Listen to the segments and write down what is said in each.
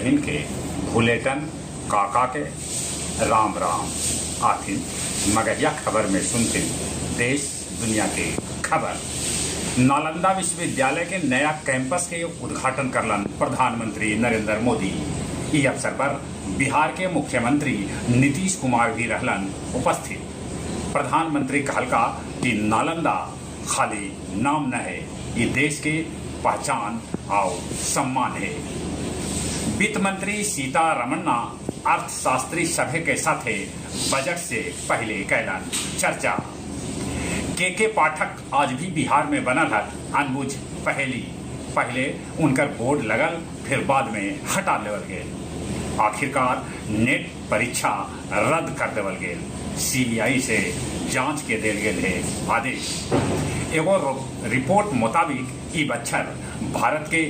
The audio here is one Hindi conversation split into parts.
बहन के, भूलेटन काका के, राम राम। आखिर मगर यह खबर में सुनते देश दुनिया के खबर। नालंदा विश्वविद्यालय के नया कैंपस के उद्घाटन करलन प्रधानमंत्री नरेंद्र मोदी। इस अवसर पर बिहार के मुख्यमंत्री नीतीश कुमार भी रहलन उपस्थित। प्रधानमंत्री कहलका कि नालंदा खाली नाम न है, ये देश के पहचान और सम्मान है। वित्त मंत्री सीतारमन्ना अर्थशास्त्री सभे के साथ बजट से पहले कैलन चर्चा। के पाठक आज भी बिहार में बनल है अनबुझ पहेली। पहले उनकर बोर्ड लगल, फिर बाद में हटा लेवल गेल। आखिरकार नेट परीक्षा रद्द कर देवल गेल। सीबीआई से जांच के देल गेल है आदेश। एगो रिपोर्ट मुताबिक ई बच्चर भारत के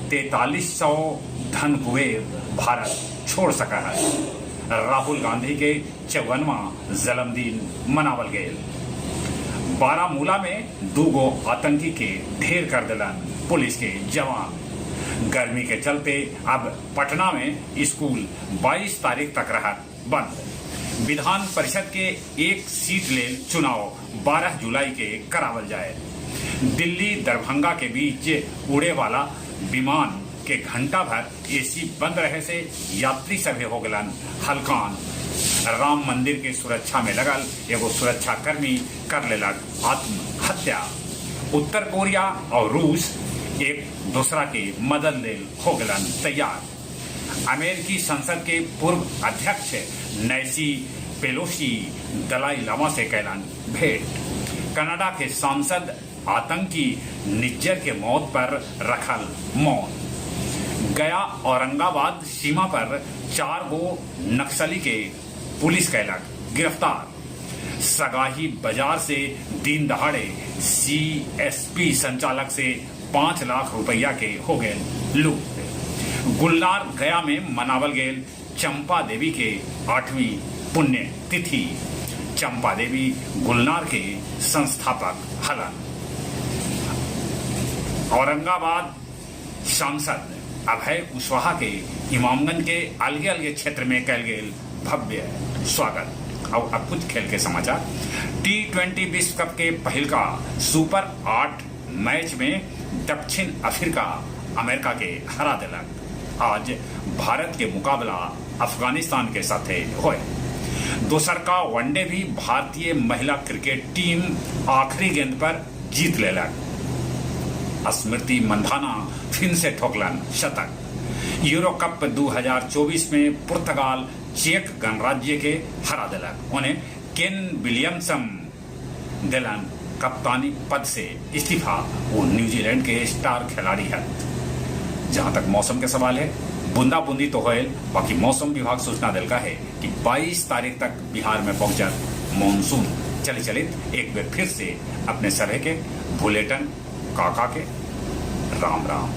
4300 धन कुबेर भारत छोड़ सका है। राहुल गांधी के 54वां जन्मदिन मनावल गेल। बारामूला में 2 आतंकी के ढेर कर दिलन पुलिस के जवान। गर्मी के चलते अब पटना में स्कूल 22 तारीख तक रहत बंद। विधान परिषद के एक सीट ले चुनाव 12 जुलाई के करावल जाए। दिल्ली दरभंगा के बीच उड़े वाला विमान के घंटा भर एसी बंद रहे से यात्री सभे हो गलन हलकान। राम मंदिर के सुरक्षा में लगल एगो सुरक्षा कर्मी कर लेलक आत्महत्या। उत्तर कोरिया और रूस एक दूसरा के मदद ले हो गलन तैयार। अमेरिकी संसद के पूर्व अध्यक्ष नैन्सी पेलोसी दलाई लामा से कैलन भेंट। कनाडा के सांसद आतंकी निज्जर के मौत पर रखल मौन। गया औरंगाबाद सीमा पर 4 नक्सली के पुलिस कैलक गिरफ्तार। सगाही बाजार से दिन दहाड़े सीएसपी संचालक से 5 लाख रुपया के हो गए लूट। गुलनार गया में मनावल गेल चंपा देवी के 8वीं पुण्य तिथि। चंपा देवी गुलनार के संस्थापक हलन। औरंगाबाद सांसद अभय कुशवाहा के इमामगंज के अलगे अलगे क्षेत्र में कैल गेल भव्य स्वागत। और अब कुछ खेल के समाचार। T20 विश्व कप के पहल का सुपर 8 मैच में दक्षिण अफ्रीका अमेरिका के हरा दिलक। आज भारत के मुकाबला अफगानिस्तान के साथ हुए। दोसर का वनडे भी भारतीय महिला क्रिकेट टीम आखिरी गेंद पर जीत लेलक। स्मृति मंधाना फिर से ठोकलन शतक। यूरो कप 2024 में पुर्तगाल चेक गणराज्य के हरा दिलक। उन्हें केन विलियमसन दिलन कप्तानी पद से इस्तीफा। वो न्यूजीलैंड के स्टार खिलाड़ी है। जहां तक मौसम के सवाल है, बूंदा बूंदी तो होयल, बाकी मौसम विभाग सूचना दिलका है कि 22 तारीख तक बिहार में पहुंचा मानसून। चले एक बार फिर से अपने सभे के, भूलेटन काका के, राम राम।